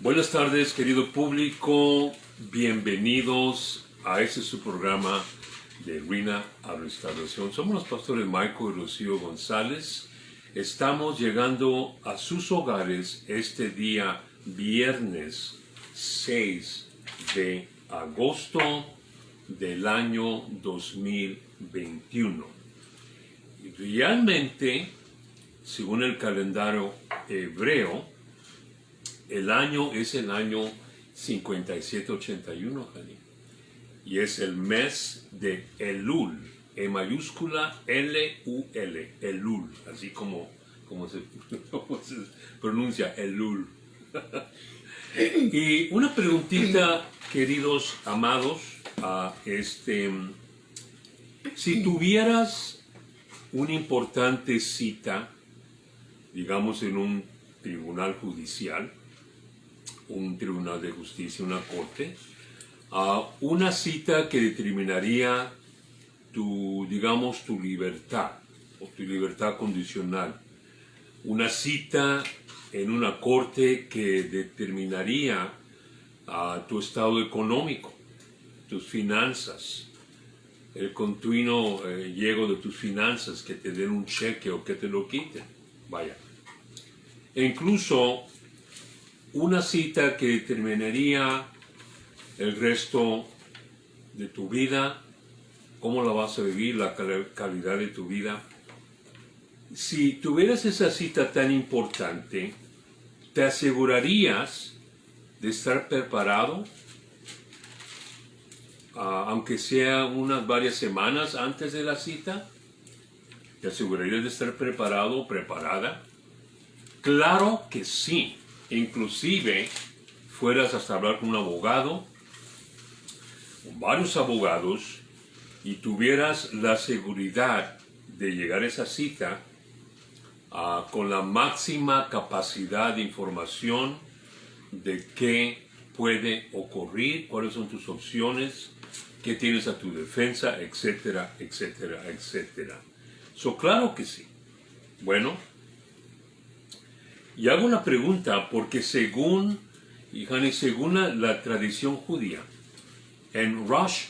Buenas tardes, querido público. Bienvenidos a este su programa de Ruina a Restauración. Somos los pastores Michael y Rocío González. Estamos llegando a sus hogares este día viernes 6 de agosto del año 2021. Y realmente, según el calendario hebreo, el año es el año 5781, Jani. Y es el mes de Elul, E mayúscula L-U-L, Elul, así como se pronuncia Elul. Y una preguntita, queridos amados, si tuvieras una importante cita, digamos en un tribunal judicial, un tribunal de justicia, una corte, una cita que determinaría tu libertad o tu libertad condicional, una cita en una corte que determinaría tu estado económico, tus finanzas, el continuo llego de tus finanzas, que te den un cheque o que te lo quiten, vaya. E incluso una cita que determinaría el resto de tu vida, cómo la vas a vivir, la calidad de tu vida. Si tuvieras esa cita tan importante, ¿te asegurarías de estar preparado? Aunque sea unas varias semanas antes de la cita, ¿te asegurarías de estar preparado o preparada? Claro que sí. Inclusive fueras hasta hablar con un abogado, con varios abogados, y tuvieras la seguridad de llegar a esa cita con la máxima capacidad de información de qué puede ocurrir, cuáles son tus opciones, qué tienes a tu defensa, etcétera, etcétera, etcétera. Claro que sí. Bueno, y hago una pregunta porque según la tradición judía, en Rosh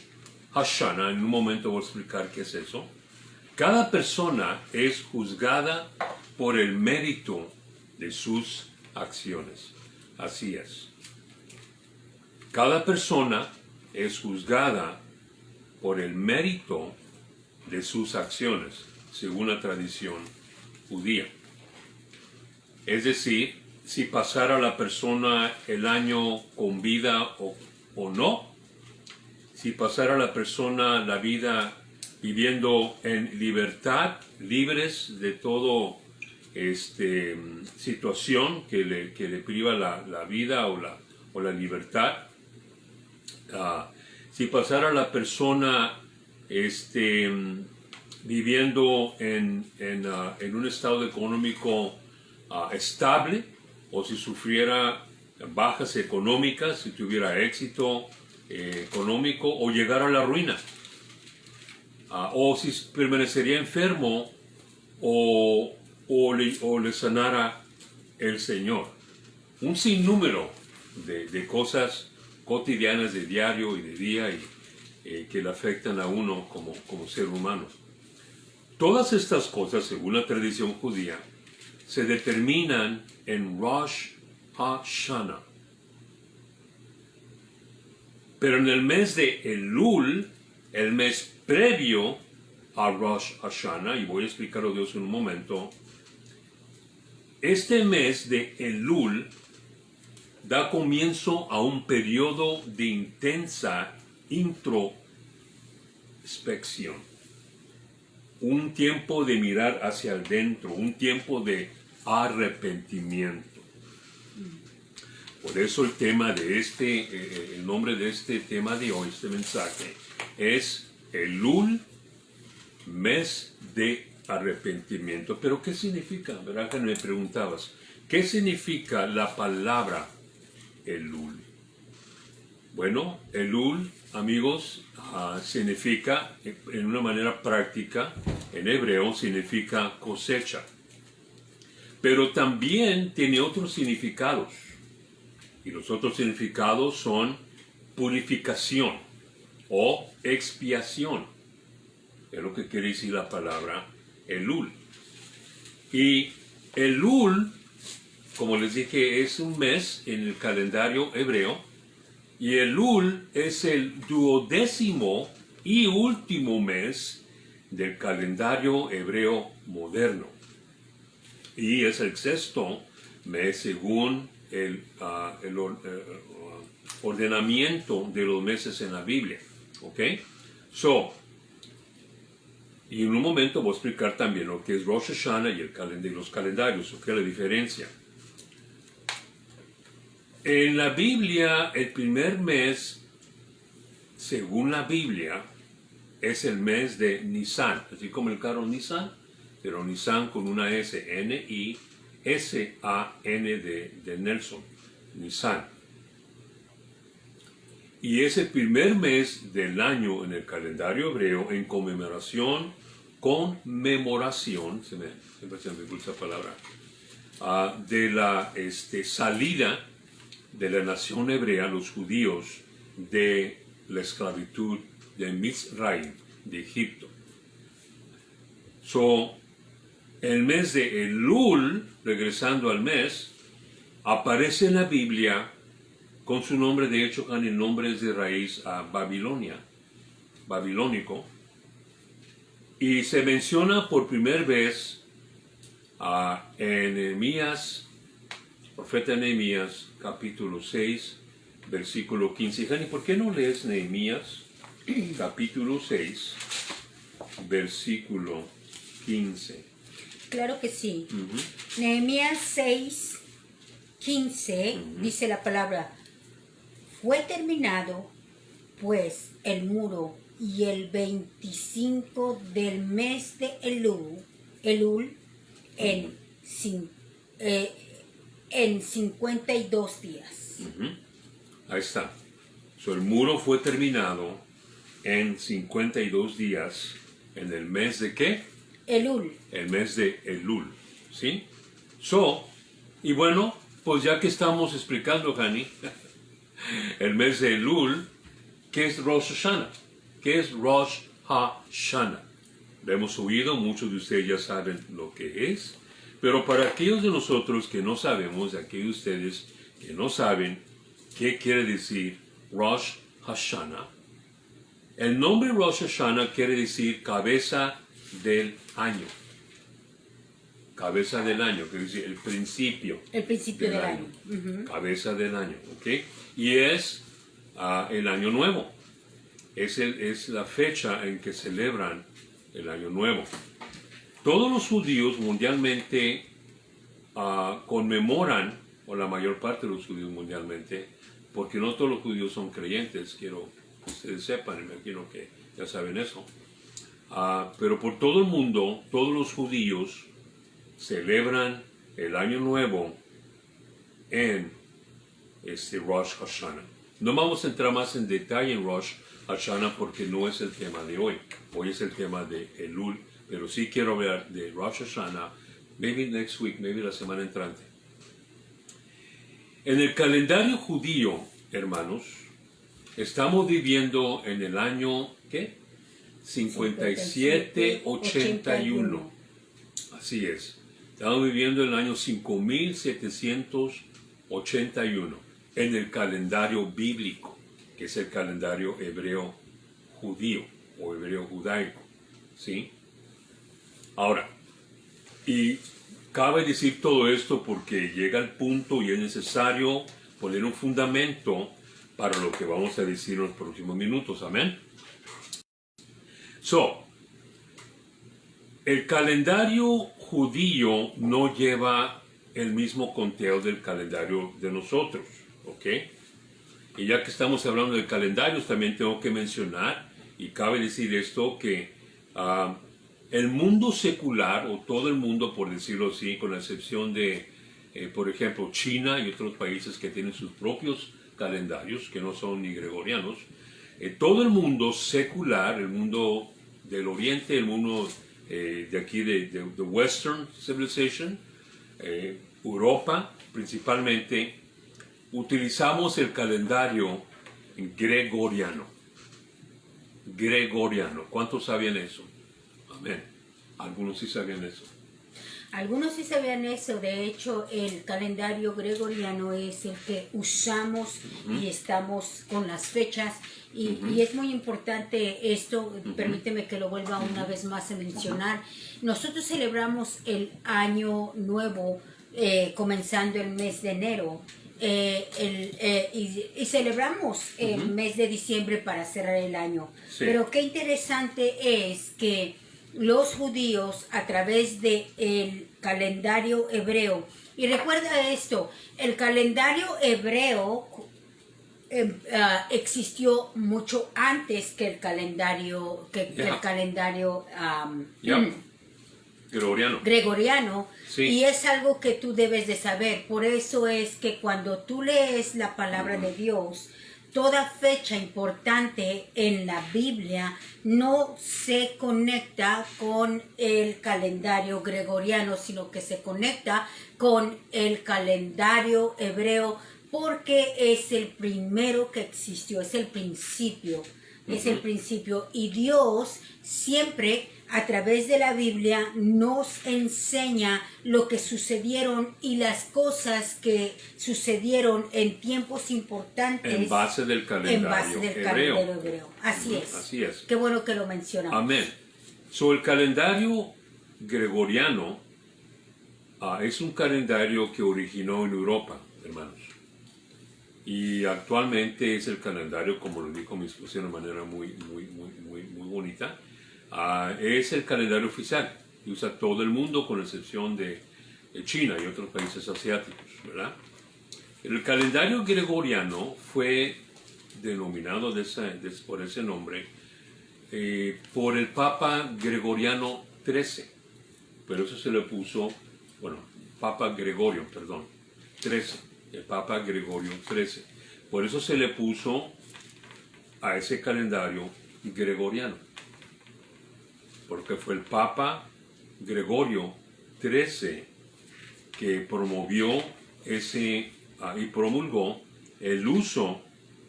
Hashanah, en un momento voy a explicar qué es eso, cada persona es juzgada por el mérito de sus acciones. Así es. Cada persona es juzgada por el mérito de sus acciones, según la tradición judía. Es decir, si pasara la persona el año con vida o no, si pasara la persona la vida viviendo en libertad, libres de todo situación que le priva la vida o la libertad, si pasara la persona viviendo en un estado económico estable, o si sufriera bajas económicas, si tuviera éxito económico o llegara a la ruina, o si permanecería enfermo o le sanara el Señor. Un sinnúmero de cosas cotidianas de diario y de día que le afectan a uno como ser humano. Todas estas cosas, según la tradición judía, se determinan en Rosh Hashanah. Pero en el mes de Elul, el mes previo a Rosh Hashanah, y voy a explicarlo de eso en un momento, este mes de Elul da comienzo a un periodo de intensa introspección, un tiempo de mirar hacia adentro, un tiempo de arrepentimiento. Por eso el tema de el nombre de este tema de hoy, este mensaje, es Elul, mes de arrepentimiento. Pero ¿qué significa? ¿Verdad que me preguntabas? ¿Qué significa la palabra Elul? Bueno, Elul, amigos, significa, en una manera práctica, en hebreo, significa cosecha. Pero también tiene otros significados. Y los otros significados son purificación o expiación. Es lo que quiere decir la palabra Elul. Y Elul, como les dije, es un mes en el calendario hebreo. Y Elul es el 12º y último mes del calendario hebreo moderno. Y es el 6º mes según el ordenamiento de los meses en la Biblia. ¿Ok? Y en un momento voy a explicar también lo que es Rosh Hashanah y los calendarios, ¿ok? La diferencia. En la Biblia, el primer mes, según la Biblia, es el mes de Nisan, así como el carro Nissan, pero Nisan con una S, N-I-S-A-N de Nelson, Nisan. Y es el primer mes del año en el calendario hebreo en conmemoración, siempre se me gusta esa palabra, de la salida de la nación hebrea, los judíos, de la esclavitud de Mizraim, de Egipto. El mes de Elul, regresando al mes, aparece en la Biblia con su nombre, de hecho, en el nombre es de raíz a Babilonia, babilónico, y se menciona por primera vez en Nehemías, profeta Nehemías, capítulo 6, versículo 15. Jani, ¿por qué no lees Nehemías, capítulo 6, versículo 15? Claro que sí. Nehemías 6, 15, dice la palabra: fue terminado, pues, el muro, y el 25 del mes de Elul en 52 días. Ahí está. El muro fue terminado en 52 días en el mes de ¿qué? Elul. El mes de Elul. ¿Sí? Y bueno, pues ya que estamos explicando, Hani, el mes de Elul, ¿qué es Rosh Hashanah? ¿Qué es Rosh Hashanah? Lo hemos oído, muchos de ustedes ya saben lo que es, pero para aquellos de nosotros que no sabemos, aquellos de ustedes que no saben qué quiere decir Rosh Hashanah, el nombre Rosh Hashanah quiere decir cabeza del año. Cabeza del año, quiere decir el principio. El principio del año. Cabeza del año, ¿ok? Y es el año nuevo. Es la fecha en que celebran el año nuevo. Todos los judíos mundialmente conmemoran, o la mayor parte de los judíos mundialmente, porque no todos los judíos son creyentes, quiero que ustedes sepan, me imagino que ya saben eso. Pero por todo el mundo, todos los judíos celebran el año nuevo en Rosh Hashanah. No vamos a entrar más en detalle en Rosh Hashanah porque no es el tema de hoy. Hoy es el tema de Elul, pero sí quiero hablar de Rosh Hashanah, maybe next week, maybe la semana entrante. En el calendario judío, hermanos, estamos viviendo en el año, ¿qué? 5781. Así es. Estamos viviendo en el año 5781 en el calendario bíblico, que es el calendario hebreo judío o hebreo judaico. ¿Sí? Ahora, y cabe decir todo esto porque llega el punto y es necesario poner un fundamento para lo que vamos a decir en los próximos minutos. Amén. El calendario judío no lleva el mismo conteo del calendario de nosotros, ¿ok? Y ya que estamos hablando de calendarios, también tengo que mencionar, y cabe decir esto, que el mundo secular, o todo el mundo, por decirlo así, con la excepción de, por ejemplo, China y otros países que tienen sus propios calendarios, que no son ni gregorianos, todo el mundo secular, el mundo del Oriente, el mundo de aquí de Western Civilization, Europa principalmente, utilizamos el calendario gregoriano. Gregoriano. ¿Cuántos sabían eso? Amén. Algunos sí sabían eso. Algunos sí sabían eso. De hecho, el calendario gregoriano es el que usamos y estamos con las fechas. Y es muy importante esto, permíteme que lo vuelva una vez más a mencionar. Nosotros celebramos el año nuevo comenzando el mes de enero. Y celebramos el mes de diciembre para cerrar el año. Sí. Pero qué interesante es que los judíos, a través del calendario hebreo, y recuerda esto, el calendario hebreo existió mucho antes que el calendario gregoriano. Sí. Y es algo que tú debes de saber. Por eso es que cuando tú lees la palabra de Dios, toda fecha importante en la Biblia no se conecta con el calendario gregoriano, sino que se conecta con el calendario hebreo, porque es el primero que existió, es el principio. Es el principio. Y Dios siempre, a través de la Biblia, nos enseña lo que sucedieron y las cosas que sucedieron en tiempos importantes. En base del calendario hebreo. Así es. Así es. Qué bueno que lo mencionamos. Amén. So, el calendario gregoriano es un calendario que originó en Europa, hermanos. Y actualmente es el calendario, como lo dijo mi esposa de una manera muy bonita, es el calendario oficial que usa todo el mundo con excepción de China y otros países asiáticos, ¿verdad? El calendario gregoriano fue denominado por ese nombre por el Papa Gregoriano XIII, pero eso se le puso, Papa Gregorio, perdón, XIII. El Papa Gregorio XIII. Por eso se le puso a ese calendario gregoriano. Porque fue el Papa Gregorio XIII que promovió y promulgó el uso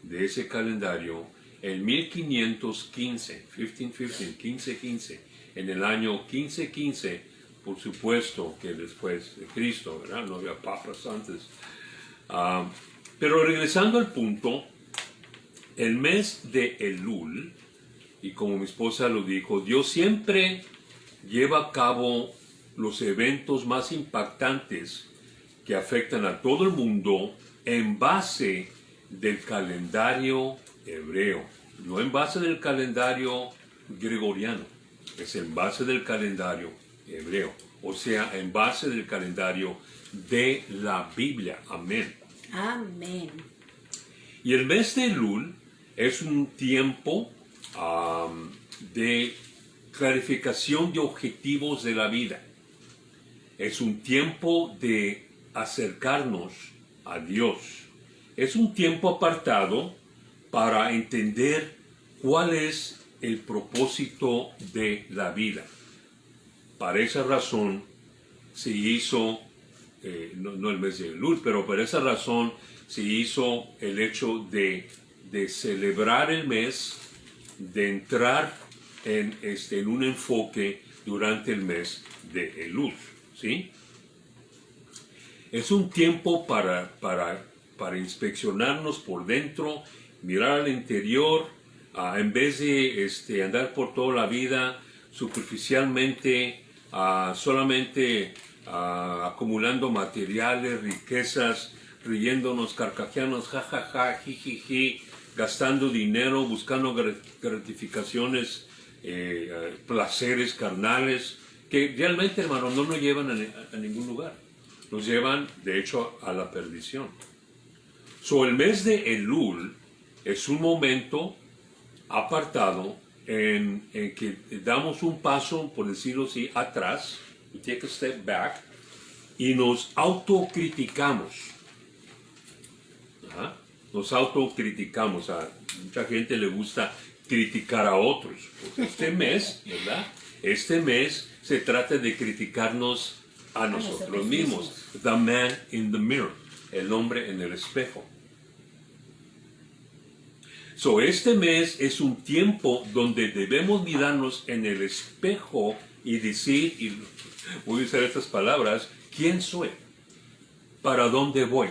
de ese calendario en 1515, en el año 1515, por supuesto que después de Cristo, ¿verdad? No había papas antes. Pero regresando al punto, el mes de Elul, y como mi esposa lo dijo, Dios siempre lleva a cabo los eventos más impactantes que afectan a todo el mundo en base del calendario hebreo, no en base del calendario gregoriano, es en base del calendario hebreo, o sea, en base del calendario de la Biblia. Amén. Amén. Y el mes de Elul es un tiempo de clarificación de objetivos de la vida. Es un tiempo de acercarnos a Dios. Es un tiempo apartado para entender cuál es el propósito de la vida. Para esa razón se hizo, no el mes de Elul, pero por esa razón se hizo el hecho de celebrar el mes, de entrar en un enfoque durante el mes de Elul, ¿sí? Es un tiempo para inspeccionarnos por dentro, mirar al interior, en vez de andar por toda la vida superficialmente, solamente acumulando materiales, riquezas, riéndonos, carcajeándonos, jajaja, jijiji, gastando dinero, buscando gratificaciones, placeres carnales, que realmente, hermano, no nos llevan a ningún lugar. Nos llevan, de hecho, a la perdición. El mes de Elul es un momento apartado en que damos un paso, por decirlo así, atrás, we take a step back, y nos autocriticamos. Nos autocriticamos. A mucha gente le gusta criticar a otros. Pues este mes, ¿verdad? Este mes se trata de criticarnos a nosotros mismos. The man in the mirror. el hombre en el espejo. So, este mes es un tiempo donde debemos mirarnos en el espejo y decir, y voy a usar estas palabras, ¿quién soy? ¿Para dónde voy?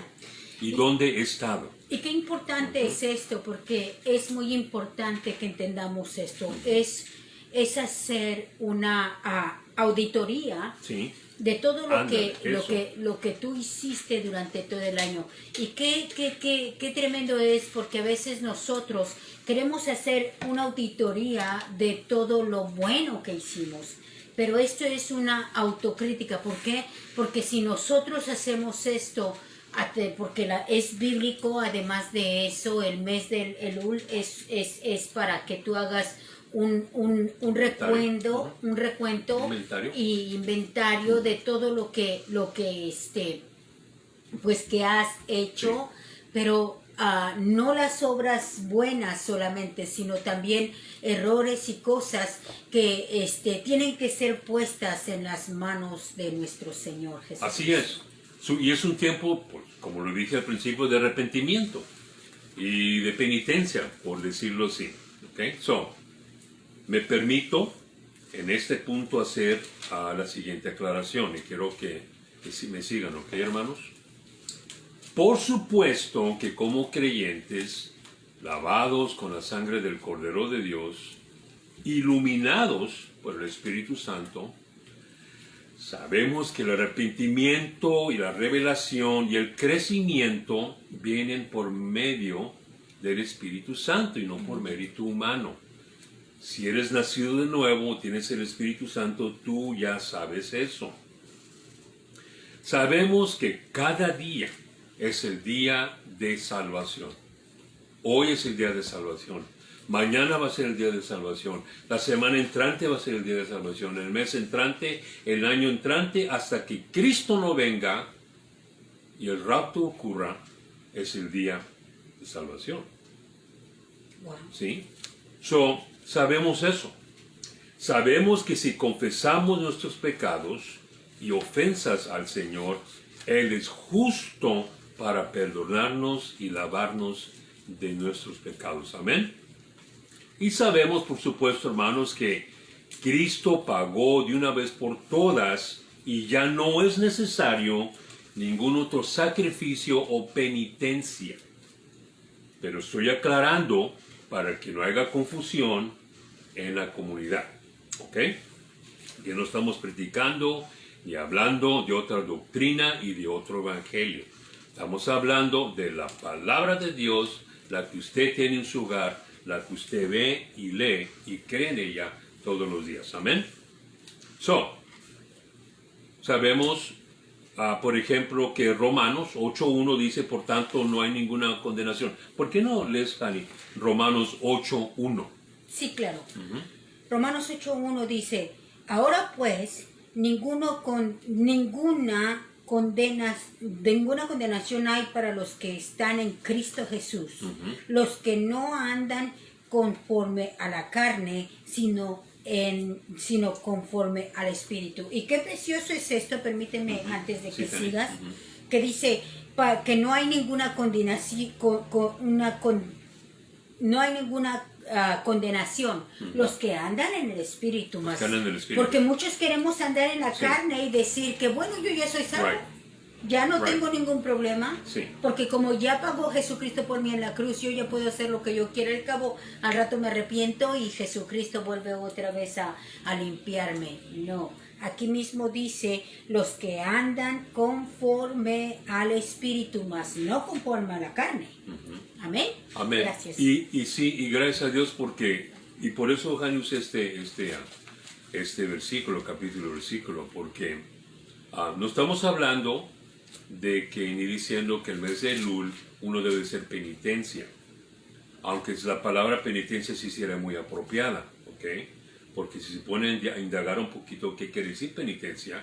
¿Y dónde he estado? Y qué importante es esto, porque es muy importante que entendamos esto. Es hacer una auditoría Sí. de todo Ándale, lo que tú hiciste durante todo el año. Y qué tremendo es, porque a veces nosotros queremos hacer una auditoría de todo lo bueno que hicimos. Pero esto es una autocrítica. ¿Por qué? Porque si nosotros hacemos esto, porque es bíblico, además de eso, el mes del Elul es para que tú hagas un recuento, y inventario de todo lo que pues que has hecho, sí. Pero no las obras buenas solamente, sino también errores y cosas que tienen que ser puestas en las manos de nuestro Señor Jesús. Así es. Y es un tiempo, pues, como lo dije al principio, de arrepentimiento y de penitencia, por decirlo así. ¿Okay? Me permito en este punto hacer la siguiente aclaración y quiero que me sigan, ¿ok, hermanos? Por supuesto que como creyentes, lavados con la sangre del Cordero de Dios, iluminados por el Espíritu Santo, sabemos que el arrepentimiento y la revelación y el crecimiento vienen por medio del Espíritu Santo y no por mérito humano. Si eres nacido de nuevo, tienes el Espíritu Santo, tú ya sabes eso. Sabemos que cada día es el día de salvación. Hoy es el día de salvación. Mañana va a ser el día de salvación. La semana entrante va a ser el día de salvación. El mes entrante, el año entrante, hasta que Cristo no venga y el rapto ocurra, es el día de salvación. Wow. ¿Sí? Sabemos eso. Sabemos que si confesamos nuestros pecados y ofensas al Señor, Él es justo para perdonarnos y lavarnos de nuestros pecados. Amén. Y sabemos, por supuesto, hermanos, que Cristo pagó de una vez por todas y ya no es necesario ningún otro sacrificio o penitencia. Pero estoy aclarando para que no haya confusión en la comunidad. ¿Ok? Que no estamos predicando ni hablando de otra doctrina y de otro evangelio. Estamos hablando de la palabra de Dios, la que usted tiene en su hogar, la que usted ve y lee y cree en ella todos los días. Amén. Sabemos, por ejemplo, que Romanos 8.1 dice, por tanto, no hay ninguna condenación. ¿Por qué no lees, Jani, Romanos 8.1? Sí, claro. Romanos 8.1 dice, ahora pues, ninguna condenación hay para los que están en Cristo Jesús, los que no andan conforme a la carne, sino conforme al Espíritu. Y qué precioso es esto, permíteme antes de que sigas, que dice que no hay ninguna condenación, no hay ninguna condenación, los que andan en el Espíritu más. Porque muchos queremos andar en la carne y decir que bueno, yo ya soy salvo. Ya no tengo ningún problema, porque como ya pagó Jesucristo por mí en la cruz, yo ya puedo hacer lo que yo quiera. Al cabo, al rato me arrepiento y Jesucristo vuelve otra vez a limpiarme. No, aquí mismo dice, los que andan conforme al Espíritu, más no conforme a la carne. Amén. Amén. Gracias. Y gracias a Dios y por eso Jani usé este versículo, versículo, porque no estamos hablando de que ni diciendo que el mes de Elul uno debe ser penitencia, aunque la palabra penitencia sí será muy apropiada, ¿ok? Porque si se pone a indagar un poquito qué quiere decir penitencia,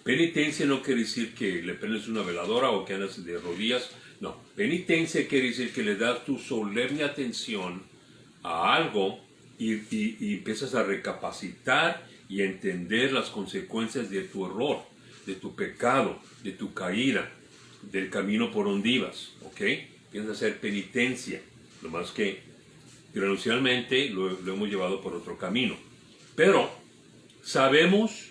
penitencia no quiere decir que le prendes una veladora o que andas de rodillas, no, penitencia quiere decir que le das tu solemne atención a algo y empiezas a recapacitar y entender las consecuencias de tu error, de tu pecado, de tu caída. del camino por donde ibas, ¿ok? Tienes que hacer penitencia, nomás que gradualmente lo hemos llevado por otro camino. Pero sabemos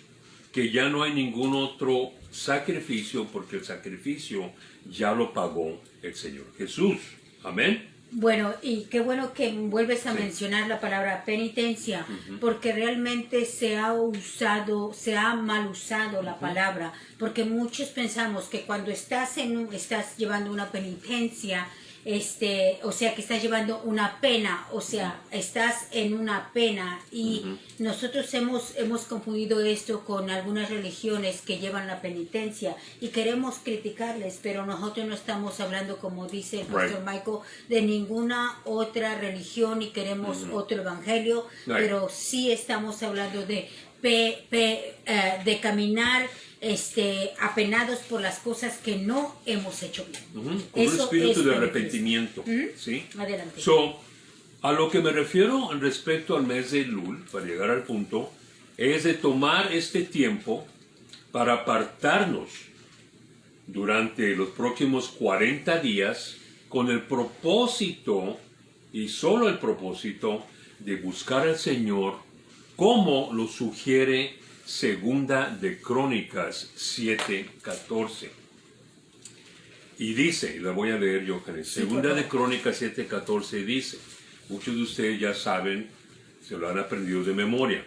que ya no hay ningún otro sacrificio porque el sacrificio ya lo pagó el Señor Jesús. Amén. Bueno, y qué bueno que vuelves a Sí. mencionar la palabra penitencia, porque realmente se ha mal usado la palabra, porque muchos pensamos que cuando estás llevando una penitencia, o sea, que estás llevando una pena, o sea, estás en una pena, y nosotros hemos confundido esto con algunas religiones que llevan la penitencia y queremos criticarles, pero nosotros no estamos hablando, como dice el pastor Michael, de ninguna otra religión y queremos otro evangelio, pero sí estamos hablando de caminar apenados por las cosas que no hemos hecho bien. Con un espíritu de penitencia. arrepentimiento. ¿Sí? Adelante. A lo que me refiero respecto al mes de Elul, para llegar al punto, es de tomar este tiempo para apartarnos durante los próximos 40 días con el propósito, y solo el propósito, de buscar al Señor como lo sugiere Segunda de Crónicas 7:14. Y dice, y la voy a leer yo, Segunda de Crónicas 7:14 dice, muchos de ustedes ya saben, se lo han aprendido de memoria.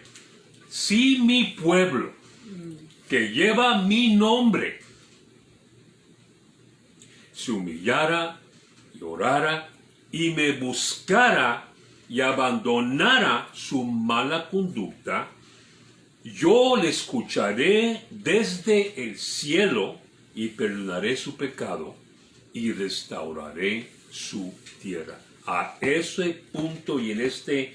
Si mi pueblo, que lleva mi nombre, se humillara y orara y me buscara y abandonara su mala conducta, yo le escucharé desde el cielo y perdonaré su pecado y restauraré su tierra. A ese punto y en este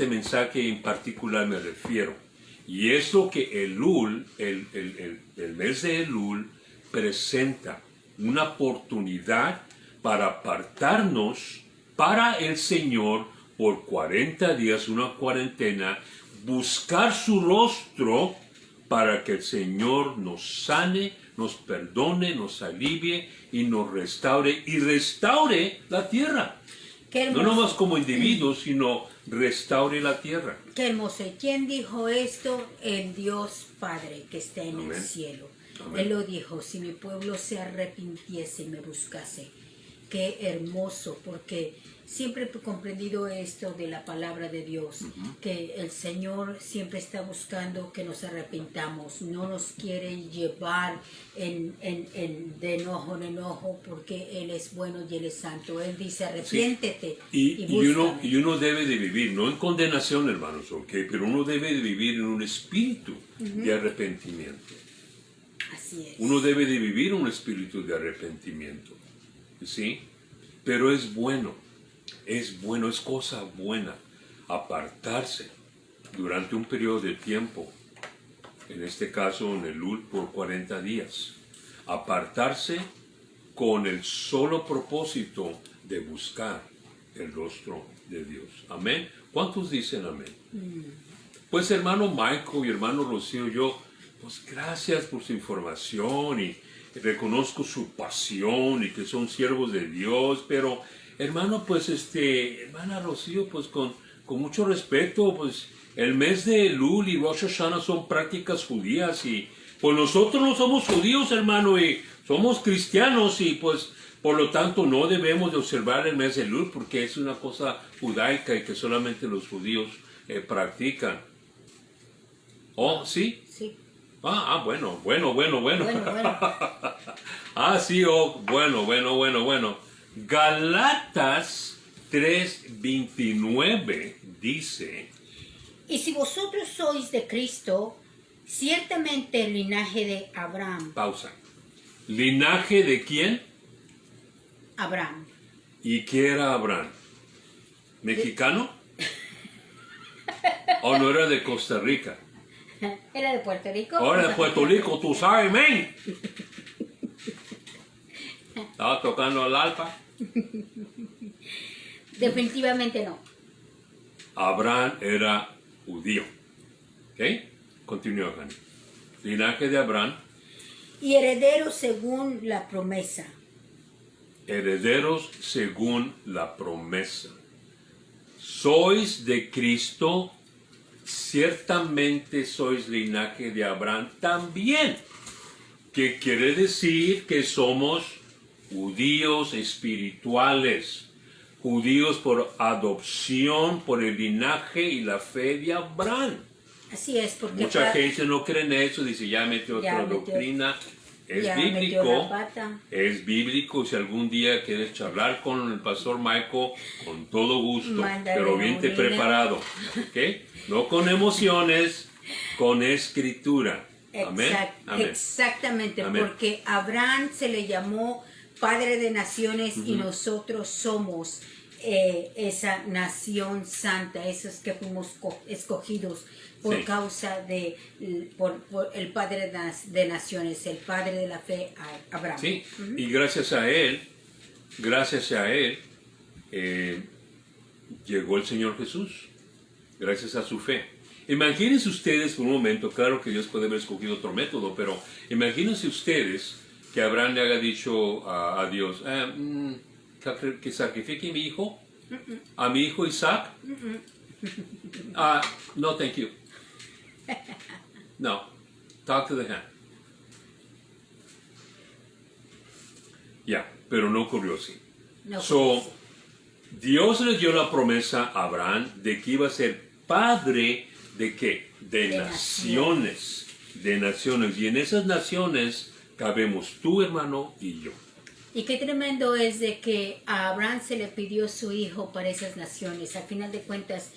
mensaje en particular me refiero. Y es lo que Elul, el mes de Elul, presenta una oportunidad para apartarnos para el Señor por 40 días, una cuarentena, buscar su rostro para que el Señor nos sane, nos perdone, nos alivie y nos restaure y restaure la tierra. No nomás como individuos, sino restaure la tierra. Qué hermoso. ¿Y quién dijo esto? El Dios Padre que está en Amén. el cielo. Amén. Él lo dijo, si mi pueblo se arrepintiese y me buscase. Qué hermoso, porque siempre he comprendido esto de la palabra de Dios, que el Señor siempre está buscando que nos arrepintamos, no nos quiere llevar de enojo en enojo, porque Él es bueno y Él es santo. Él dice, arrepiéntete y búscame. Y uno debe de vivir, no en condenación, hermanos, ¿okay? Pero uno debe de vivir en un espíritu de arrepentimiento. Así es. Uno debe de vivir un espíritu de arrepentimiento, ¿sí? Pero es bueno, es cosa buena apartarse durante un periodo de tiempo, en este caso en el Elul por 40 días, apartarse con el solo propósito de buscar el rostro de Dios. Amén. ¿Cuántos dicen amén? Pues hermano Michael y hermano Rocío, yo, pues gracias por su información y reconozco su pasión y que son siervos de Dios, pero hermano, pues hermana Rocío, pues con mucho respeto, pues el mes de Elul y Rosh Hashanah son prácticas judías y pues nosotros no somos judíos, hermano, y somos cristianos y pues por lo tanto no debemos de observar el mes de Elul porque es una cosa judaica y que solamente los judíos practican. ¿Oh, sí? Sí. Bueno. Bueno. Sí, bueno. Galatas 3:29 dice, Y si vosotros sois de Cristo, ciertamente el linaje de Abraham. Pausa. ¿Linaje de quién? Abraham. ¿Y qué era Abraham? ¿Mexicano? ¿O no era de Costa Rica? ¿Era de Puerto Rico? Ahora de Puerto Rico, tú sabes, men. Estaba tocando el alfa. Definitivamente no. Abraham era judío. ¿Ok? Continúa, Jani. Linaje de Abraham. y herederos según la promesa. Herederos según la promesa. Sois de Cristo, ciertamente sois linaje de Abraham también. Que quiere decir que somos judíos espirituales, judíos por adopción, por el linaje y la fe de Abraham. Así es, porque Mucha gente no cree en eso, dice ya metió otra doctrina. Es ya metió bíblico, la pata. es bíblico. Si algún día quieres charlar con el pastor Michael, con todo gusto, Mándale pero bien un te email. preparado, ¿ok? No con emociones, con escritura. Amén. Amén. Exactamente, Amén. porque Abraham se le llamó Padre de Naciones y nosotros somos esa nación santa, esos que fuimos escogidos por Sí. causa de por el Padre de Naciones, el Padre de la fe, Abraham. Sí, y gracias a él, llegó el Señor Jesús, gracias a su fe. Imagínense ustedes por un momento, claro que Dios puede haber escogido otro método, pero imagínense ustedes que Abraham le haya dicho a Dios, que sacrifique a mi hijo, a mi hijo Isaac. No, thank you. No, talk to the hand. Ya, pero no ocurrió así. No, So, Dios le dio la promesa a Abraham de que iba a ser padre de qué? De naciones. De naciones. Y en esas naciones cabemos tú, hermano, y yo. y qué tremendo es de que a Abraham se le pidió su hijo para esas naciones. Al final de cuentas,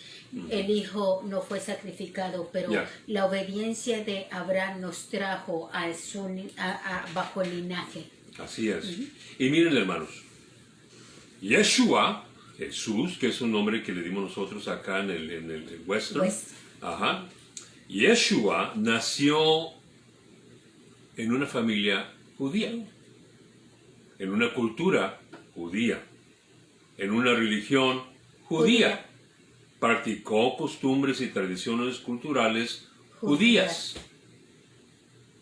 el hijo no fue sacrificado, pero Ya. la obediencia de Abraham nos trajo bajo el linaje. Así es. Y miren, hermanos, Yeshua, Jesús, que es un nombre que le dimos nosotros acá en el Western. West. Ajá. Yeshua nació en una familia judía, en una cultura judía, en una religión judía. Practicó costumbres y tradiciones culturales judías.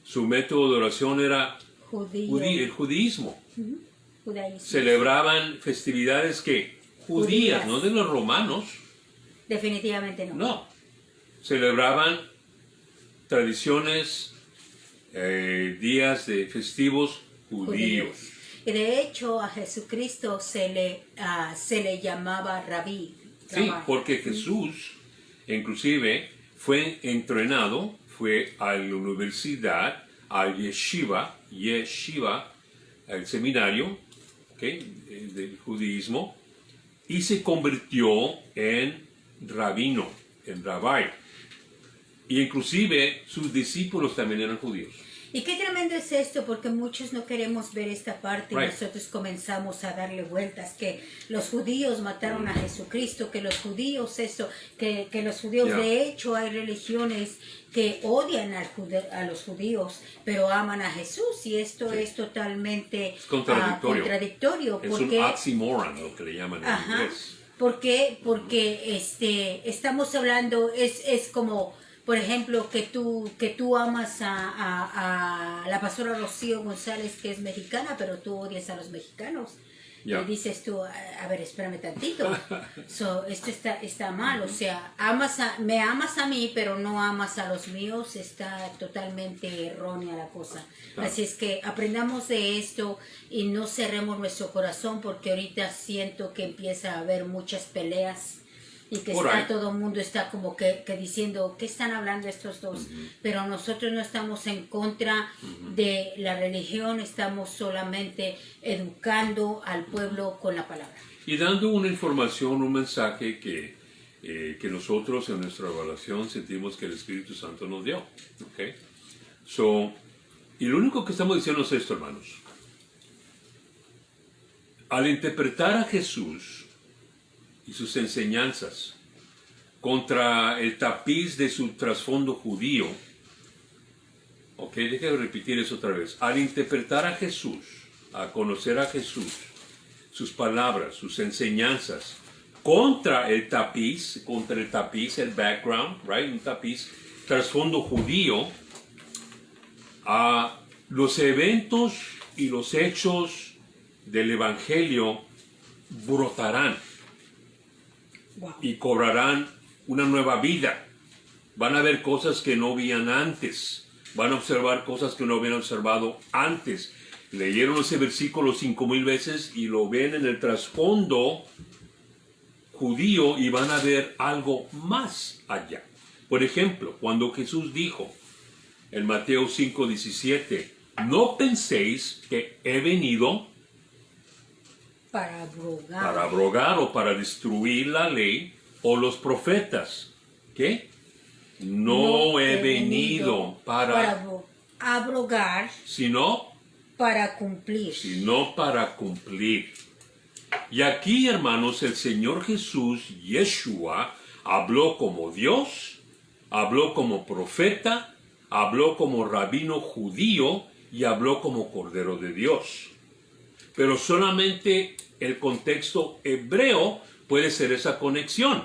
Su método de oración era el judaísmo. Judaísmo. Celebraban festividades que judías, Judías. no de los romanos. Definitivamente no. No. Celebraban tradiciones, días de festivos judíos. Y de hecho a Jesucristo se le llamaba rabí. Sí, Rabbi. porque Jesús, inclusive, fue entrenado, fue a la universidad, al yeshiva, al seminario, del judaísmo, y se convirtió en rabino, en rabí. Y inclusive sus discípulos también eran judíos. Y qué tremendo es esto, porque muchos no queremos ver esta parte y Right. nosotros comenzamos a darle vueltas, que los judíos mataron a Jesucristo, que los judíos que los judíos, Yeah. de hecho hay religiones que odian a los judíos, pero aman a Jesús, y esto es totalmente contradictorio. Es porque un oxymoron, lo que le llaman en Ajá. inglés. ¿Por qué? Porque estamos hablando, es como, por ejemplo, que tú amas a la pastora Rocío González, que es mexicana, pero tú odias a los mexicanos. Ya. Y dices tú, a ver, espérame tantito. Esto está mal. O sea, me amas a mí, pero no amas a los míos. Está totalmente errónea la cosa. Claro. Así es que aprendamos de esto y no cerremos nuestro corazón, porque ahorita siento que empieza a haber muchas peleas y que todo el mundo está como que diciendo, ¿qué están hablando estos dos? Pero nosotros no estamos en contra de la religión, estamos solamente educando al pueblo con la palabra. Y dando una información, un mensaje que nosotros en nuestra evaluación sentimos que el Espíritu Santo nos dio. ¿Okay? Y lo único que estamos diciendo es esto, hermanos. Al interpretar a Jesús y sus enseñanzas contra el tapiz de su trasfondo judío, déjame repetir eso otra vez. Al interpretar a Jesús, a conocer a Jesús, sus palabras, sus enseñanzas, contra el tapiz, el background, right? Un tapiz, trasfondo judío, los eventos y los hechos del Evangelio brotarán Wow. y cobrarán una nueva vida. Van a ver cosas que no veían antes. Van a observar cosas que no habían observado antes. Leyeron ese versículo 5,000 veces y lo ven en el trasfondo judío y van a ver algo más allá. Por ejemplo, cuando Jesús dijo en Mateo 5:17, no penséis que he venido Para abrogar. para abrogar o para destruir la ley o los profetas. ¿Qué? No he venido para abrogar, sino para cumplir. para cumplir. Y aquí, hermanos, el Señor Jesús, Yeshua, habló como Dios, habló como profeta, habló como rabino judío y habló como Cordero de Dios. Pero solamente el contexto hebreo puede ser esa conexión.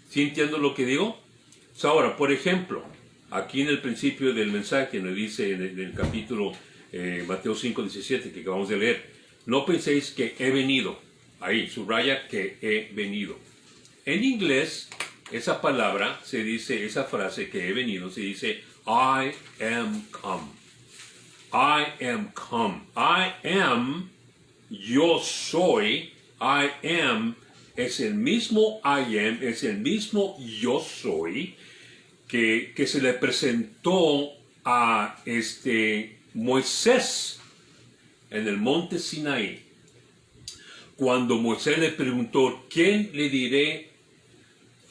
¿Sí entiendo lo que digo? Ahora, por ejemplo, aquí en el principio del mensaje nos dice en el capítulo Mateo 5:17 que acabamos de leer, no penséis que he venido, ahí subraya que he venido. En inglés, esa palabra se dice, esa frase que he venido, se dice I am come. I am come. I am, yo soy, I am, es el mismo I am, es el mismo yo soy que se le presentó a Moisés en el monte Sinaí. Cuando Moisés le preguntó, ¿quién le diré?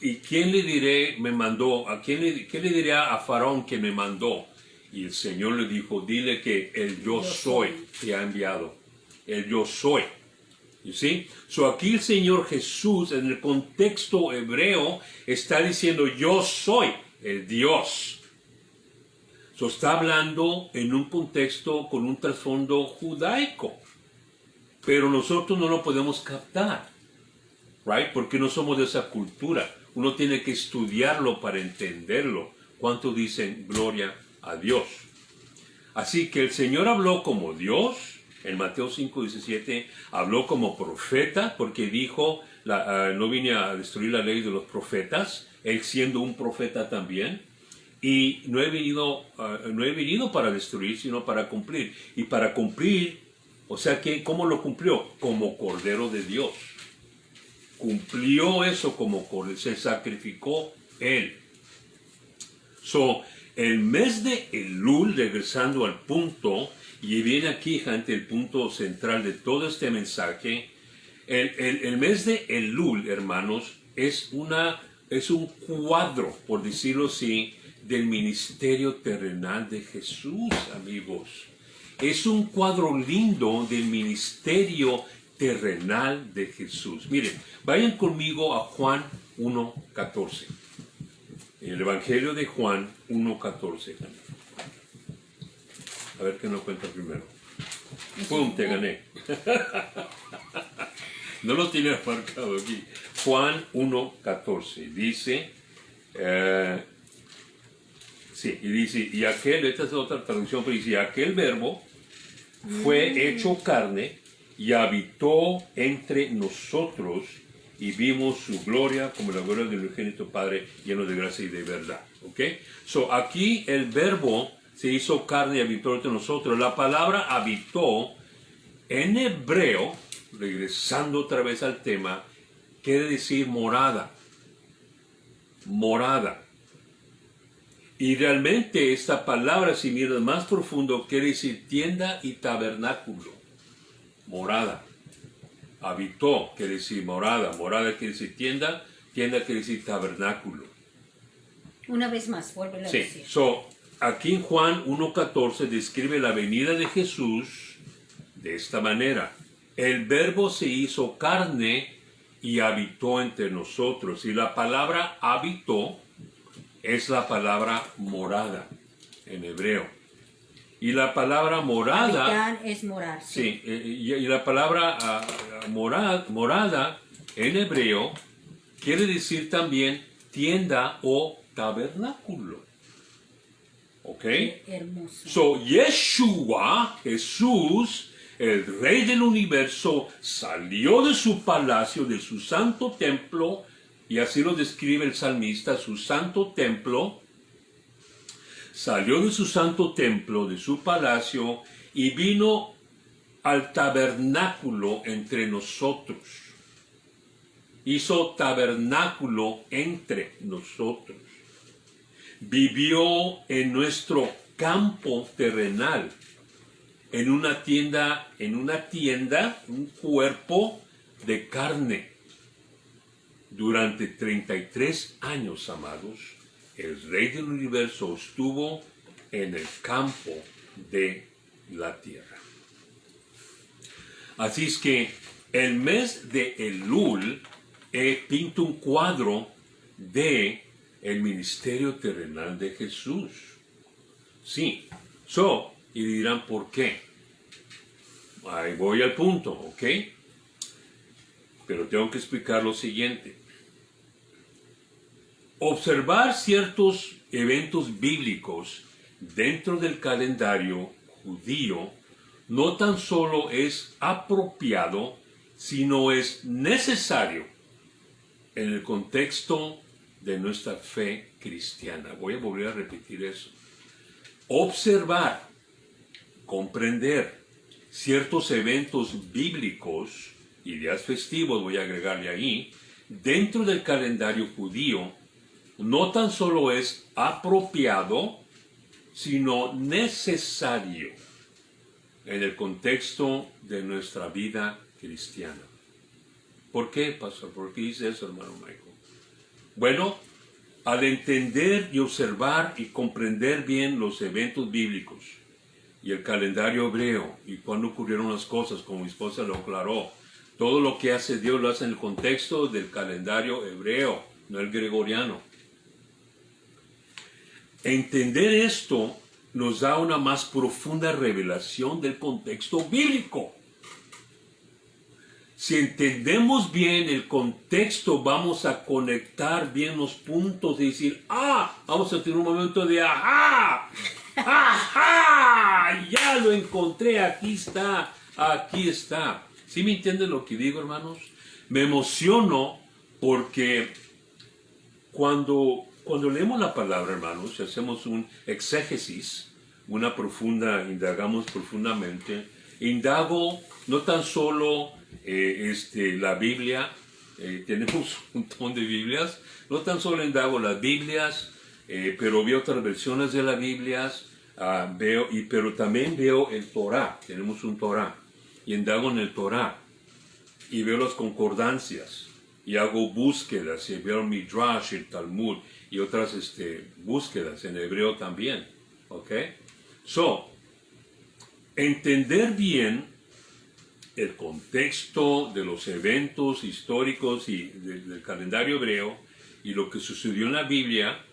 ¿Y quién le diré me mandó? ¿Qué le diré a Faraón que me mandó? Y el Señor le dijo, dile que el yo soy te ha enviado. El yo soy. ¿You see? So aquí el Señor Jesús, en el contexto hebreo, está diciendo, yo soy el Dios. So está hablando en un contexto con un trasfondo judaico. Pero nosotros no lo podemos captar. Right? Porque no somos de esa cultura. Uno tiene que estudiarlo para entenderlo. ¿Cuánto dicen gloria a Dios? Así que el Señor habló como Dios. En Mateo 5:17 habló como profeta porque dijo, no vine a destruir la ley de los profetas, él siendo un profeta también. Y no he venido para destruir, sino para cumplir. Y para cumplir, o sea que, ¿cómo lo cumplió? Como Cordero de Dios. Cumplió eso como Cordero, se sacrificó él. So, el mes de Elul, regresando al punto, y viene aquí, gente, el punto central de todo este mensaje. El mes de Elul, hermanos, es un cuadro, por decirlo así, del ministerio terrenal de Jesús, amigos. Es un cuadro lindo del ministerio terrenal de Jesús. Miren, vayan conmigo a Juan 1:14. El Evangelio de Juan 1:14. A ver qué nos cuenta primero. ¡Pum! Te gané. No lo tiene marcado aquí. Juan 1:14. Dice, y dice, y aquel, esta es otra traducción, pero dice, aquel verbo fue hecho carne y habitó entre nosotros y vimos su gloria como la gloria del unigénito Padre lleno de gracia y de verdad. ¿Ok? So, aquí el verbo se hizo carne y habitó entre nosotros. La palabra habitó en hebreo, regresando otra vez al tema, quiere decir morada. Morada. Y realmente esta palabra, si miras más profundo, quiere decir tienda y tabernáculo. Morada. Habitó quiere decir morada. Morada quiere decir tienda. Tienda quiere decir tabernáculo. Una vez más, vuelve a decir. So, aquí en Juan 1:14 describe la venida de Jesús de esta manera. El verbo se hizo carne y habitó entre nosotros. Y la palabra habitó es la palabra morada en hebreo. Y la palabra morada... Habitar es morar. Sí, y la palabra morada en hebreo quiere decir también tienda o tabernáculo. ¿Ok? Qué hermoso. So, Yeshua, Jesús, el Rey del universo, salió de su palacio, de su santo templo, y así lo describe el salmista, su santo templo, salió de su santo templo, de su palacio, y vino al tabernáculo entre nosotros. Hizo tabernáculo entre nosotros. Vivió en nuestro campo terrenal, en una tienda, un cuerpo de carne. Durante 33 años, amados, el Rey del universo estuvo en el campo de la tierra. Así es que el mes de Elul pinta un cuadro de el ministerio terrenal de Jesús. Sí. Y dirán, ¿por qué? Ahí voy al punto, ¿ok? Pero tengo que explicar lo siguiente. Observar ciertos eventos bíblicos dentro del calendario judío no tan solo es apropiado, sino es necesario en el contexto de nuestra fe cristiana. Voy a volver a repetir eso. Observar, comprender ciertos eventos bíblicos y días festivos, voy a agregarle ahí, dentro del calendario judío, no tan solo es apropiado, sino necesario en el contexto de nuestra vida cristiana. ¿Por qué, pastor? ¿Por qué dice eso, hermano Michael? Bueno, al entender y observar y comprender bien los eventos bíblicos y el calendario hebreo y cuándo ocurrieron las cosas, como mi esposa lo aclaró, todo lo que hace Dios lo hace en el contexto del calendario hebreo, no el gregoriano. Entender esto nos da una más profunda revelación del contexto bíblico. Si entendemos bien el contexto, vamos a conectar bien los puntos y decir, vamos a tener un momento de ¡ajá! ¡Ajá! Ya lo encontré, aquí está, aquí está. ¿Sí me entienden lo que digo, hermanos? Me emociono porque cuando leemos la palabra, hermanos, y hacemos un exégesis, indagamos profundamente, indago no tan solo la Biblia, tenemos un montón de Biblias, no tan solo indago las Biblias, pero veo otras versiones de las Biblias, pero también veo el Torah, tenemos un Torah, y indago en el Torah, y veo las concordancias, y hago búsquedas, y veo el Midrash, el Talmud, y otras búsquedas en hebreo también, ¿ok? Entender bien el contexto de los eventos históricos y del calendario hebreo y lo que sucedió en la Biblia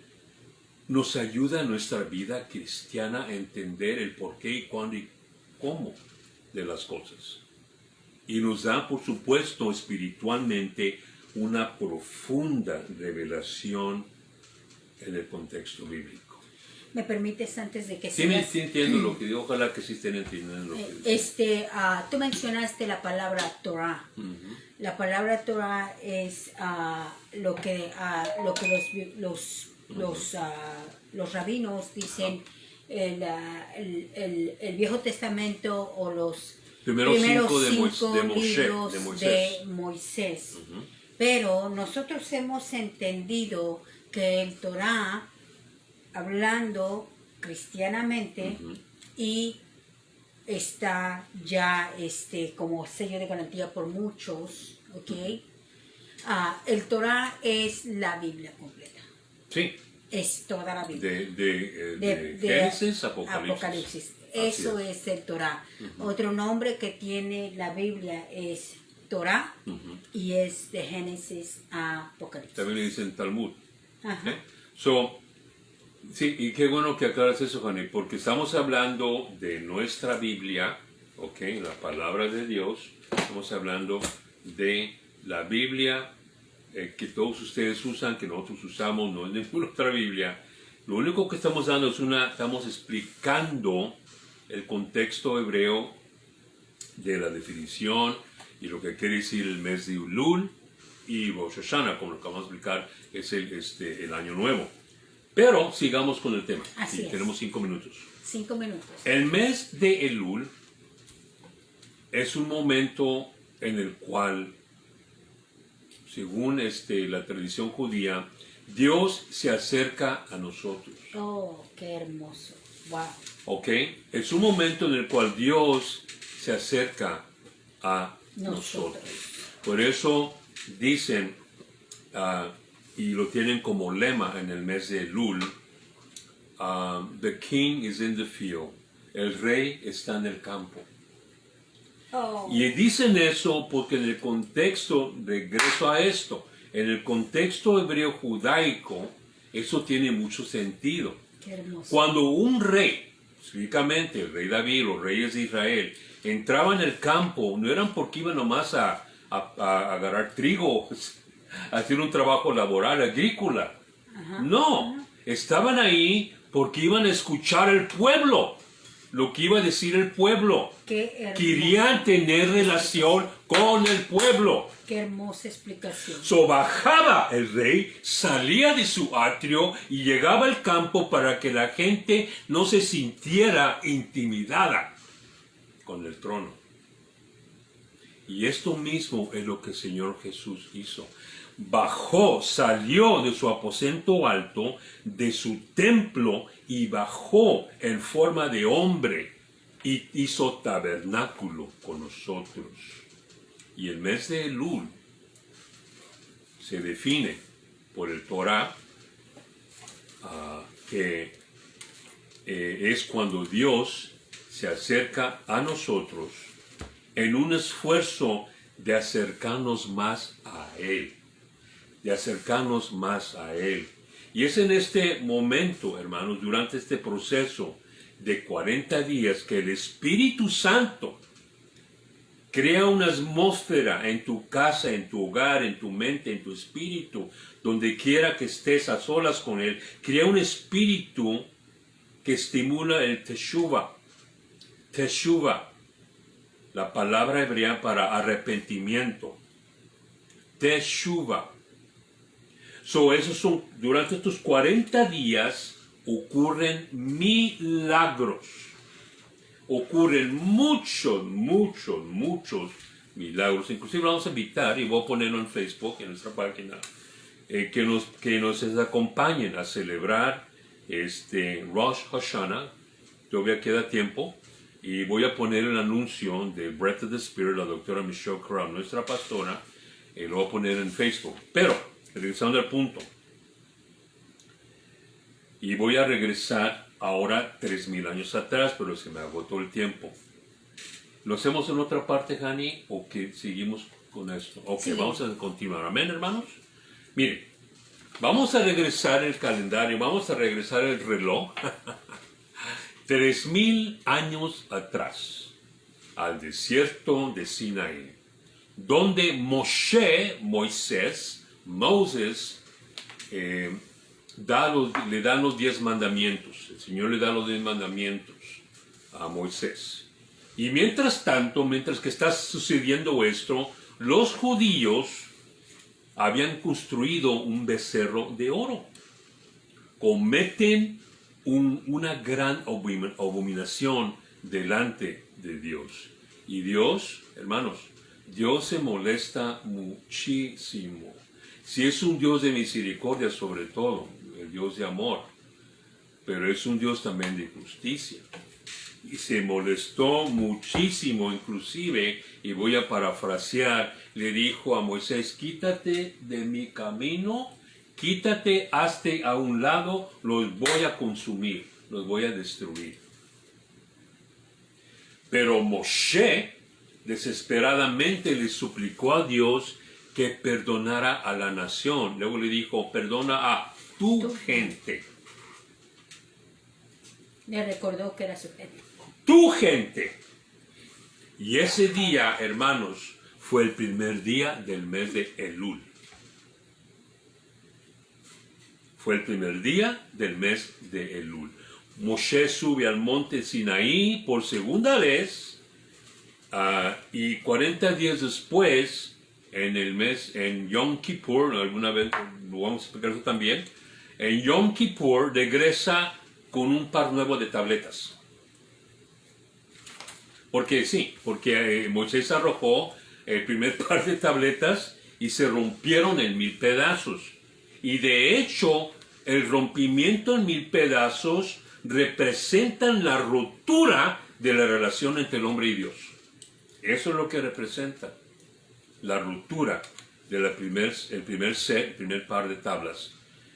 nos ayuda en nuestra vida cristiana a entender el por qué y cuándo y cómo de las cosas. Y nos da, por supuesto, espiritualmente una profunda revelación en el contexto bíblico. ¿Me permites antes de que sí entiendo lo que digo, ojalá que sí estén entendiendo lo que digo. Tú mencionaste la palabra Torah. La palabra Torah es lo que los rabinos dicen el Viejo Testamento o los primeros cinco libros de Moisés. Pero nosotros hemos entendido que el Torah, hablando cristianamente, y está ya como sello de garantía por muchos, ¿ok? El Torah es la Biblia completa. Sí. Es toda la Biblia. De Génesis, Apocalipsis. Eso es el Torah. Otro nombre que tiene la Biblia es Torah y es de Génesis a Apocalipsis. También le dicen Talmud. ¿Okay? Sí, y qué bueno que aclaras eso, Jani, porque estamos hablando de nuestra Biblia, ¿ok? La palabra de Dios. Estamos hablando de la Biblia que todos ustedes usan, que nosotros usamos, no es ninguna otra Biblia. Lo único que estamos dando es estamos explicando el contexto hebreo de la definición y lo que quiere decir el mes de Elul y Rosh Hashanah, como lo que vamos a explicar, es el año nuevo. Pero sigamos con el tema. Así es. Tenemos 5 minutos. 5 minutos. El mes de Elul es un momento en el cual, según la tradición judía, Dios se acerca a nosotros. Oh, qué hermoso. Wow. ¿Ok? Es un momento en el cual Dios se acerca a nosotros. Por eso dicen, y lo tienen como lema en el mes de Elul, the king is in the field. El rey está en el campo. Oh. Y dicen eso porque en el contexto, regreso a esto, en el contexto hebreo judaico, eso tiene mucho sentido. Qué hermoso. Cuando un rey, específicamente el rey David, los reyes de Israel, entraban en el campo, no eran porque iban nomás a agarrar trigo, a hacer un trabajo laboral, agrícola. No, estaban ahí porque iban a escuchar al pueblo, lo que iba a decir el pueblo. Qué hermoso. Querían tener relación con el pueblo. Qué hermosa explicación. So bajaba el rey, salía de su atrio y llegaba al campo para que la gente no se sintiera intimidada con el trono. Y esto mismo es lo que el Señor Jesús hizo. Bajó, salió de su aposento alto, de su templo, y bajó en forma de hombre y hizo tabernáculo con nosotros. Y el mes de Elul se define por el Torah que es cuando Dios se acerca a nosotros en un esfuerzo de acercarnos más a Él. De acercarnos más a Él. Y es en este momento, hermanos, durante este proceso de 40 días que el Espíritu Santo crea una atmósfera en tu casa, en tu hogar, en tu mente, en tu espíritu, donde quiera que estés a solas con Él. Crea un espíritu que estimula el teshuva. Teshuva, la palabra hebrea para arrepentimiento. Teshuva. Durante estos 40 días ocurren milagros. Ocurren muchos milagros. Inclusive vamos a invitar, y voy a ponerlo en Facebook, en nuestra página, que nos acompañen a celebrar Rosh Hashanah. Todavía queda tiempo. Y voy a poner el anuncio de Breath of the Spirit, la doctora Michelle Corral, nuestra pastora, lo voy a poner en Facebook. Pero, regresando al punto, y voy a regresar ahora 3000 años atrás, pero se me agotó el tiempo. ¿Lo hacemos en otra parte, Hani, o que seguimos con esto? Ok, sí. Vamos a continuar. Amén, hermanos. Miren, vamos a regresar el calendario, vamos a regresar el reloj 3000 años atrás, al desierto de Sinaí, donde Moisés, le dan los 10 mandamientos. El Señor le da los 10 mandamientos a Moisés. Y mientras tanto, mientras que está sucediendo esto, los judíos habían construido un becerro de oro. Cometen una gran abominación delante de Dios. Y Dios, hermanos, Dios se molesta muchísimo. Si es un Dios de misericordia sobre todo, el Dios de amor, pero es un Dios también de justicia. Y se molestó muchísimo, inclusive, y voy a parafrasear, le dijo a Moisés: quítate de mi camino, quítate, hazte a un lado, los voy a consumir, los voy a destruir. Pero Moshe desesperadamente le suplicó a Dios que perdonara a la nación. Luego le dijo: perdona a tu gente. Le recordó que era su gente. Tu gente. Y ese día, hermanos, fue el primer día del mes de Elul. Fue el primer día del mes de Elul. Moshe sube al monte Sinaí por segunda vez y 40 días después, en Yom Kippur, alguna vez lo vamos a explicar eso también, en Yom Kippur regresa con un par nuevo de tabletas. Porque Moisés arrojó el primer par de tabletas y se rompieron en 1000 pedazos. Y de hecho, el rompimiento en 1000 pedazos representan la ruptura de la relación entre el hombre y Dios. Eso es lo que representa la ruptura del primer par de tablas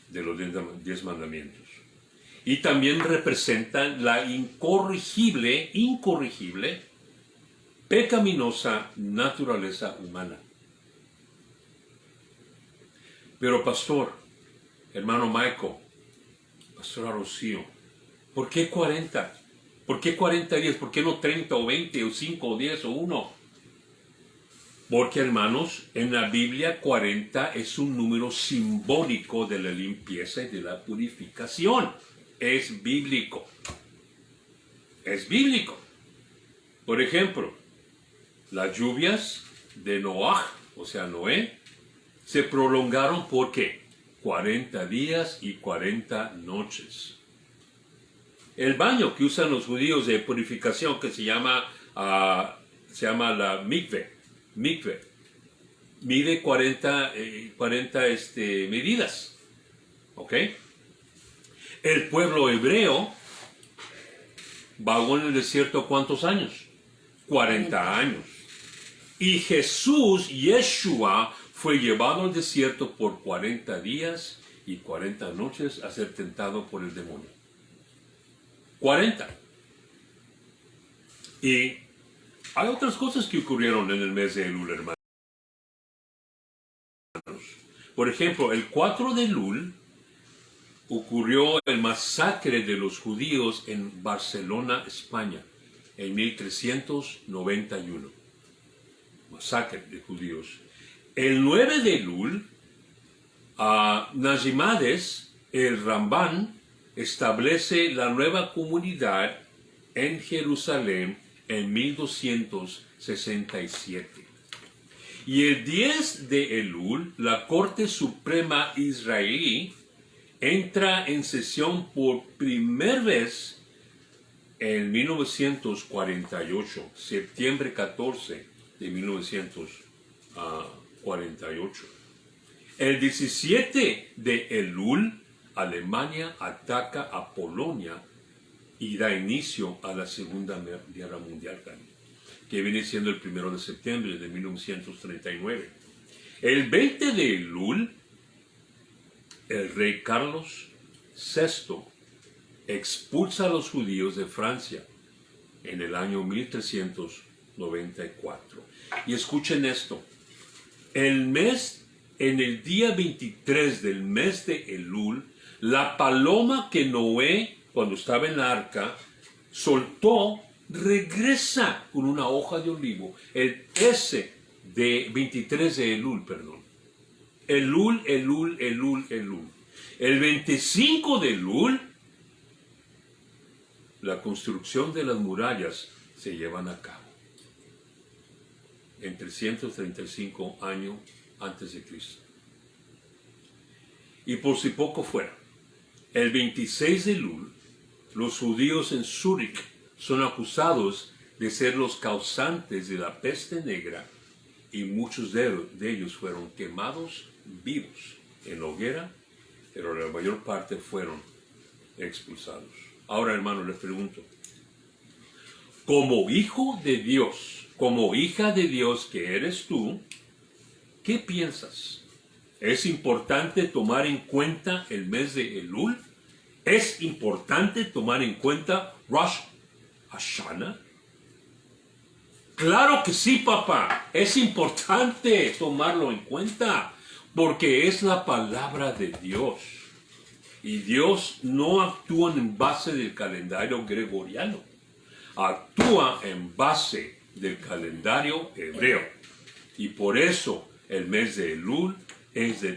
de los 10 mandamientos. Y también representa la incorregible, pecaminosa naturaleza humana. Pero pastor, hermano Michael, pastora Rocío, ¿por qué 40? ¿Por qué 40 días? ¿Por qué no 30 o 20 o 5 o 10 o 1? Porque, hermanos, en la Biblia 40 es un número simbólico de la limpieza y de la purificación. Es bíblico. Es bíblico. Por ejemplo, las lluvias de Noah, o sea, Noé, se prolongaron ¿por qué? 40 días y 40 noches. El baño que usan los judíos de purificación, que se llama la mikve, mide 40 medidas. ¿Ok? El pueblo hebreo vagó en el desierto ¿cuántos años? 40 años. Y Jesús, Yeshua, fue llevado al desierto por 40 días y 40 noches a ser tentado por el demonio. 40. Y hay otras cosas que ocurrieron en el mes de Elul, hermanos. Por ejemplo, el 4 de Elul ocurrió el masacre de los judíos en Barcelona, España, en 1391. Masacre de judíos. El 9 de Elul, Najimades, el Rambán, establece la nueva comunidad en Jerusalén en 1267. Y el 10 de Elul, la Corte Suprema israelí entra en sesión por primera vez en 1948, septiembre 14 de 1948. El 17 de Elul, Alemania ataca a Polonia y da inicio a la Segunda Guerra Mundial, que viene siendo el 1 de septiembre de 1939. El 20 de Elul, el rey Carlos VI expulsa a los judíos de Francia en el año 1394. Y escuchen esto, en el día 23 del mes de Elul, la paloma que Noé, cuando estaba en la arca, soltó, regresa con una hoja de olivo, el 23 de Elul, perdón. Elul. El 25 de Elul, la construcción de las murallas se llevan a cabo en 335 años antes de Cristo. Y por si poco fuera, el 26 de Elul, los judíos en Zúrich son acusados de ser los causantes de la peste negra y muchos de ellos fueron quemados vivos en la hoguera, pero la mayor parte fueron expulsados. Ahora, hermano, les pregunto, como hijo de Dios, como hija de Dios que eres tú, ¿qué piensas? ¿Es importante tomar en cuenta el mes de Elul? ¿Es importante tomar en cuenta Rosh Hashanah? Claro que sí, papá. Es importante tomarlo en cuenta porque es la palabra de Dios. Y Dios no actúa en base del calendario gregoriano. Actúa en base del calendario hebreo. Y por eso el mes de Elul es de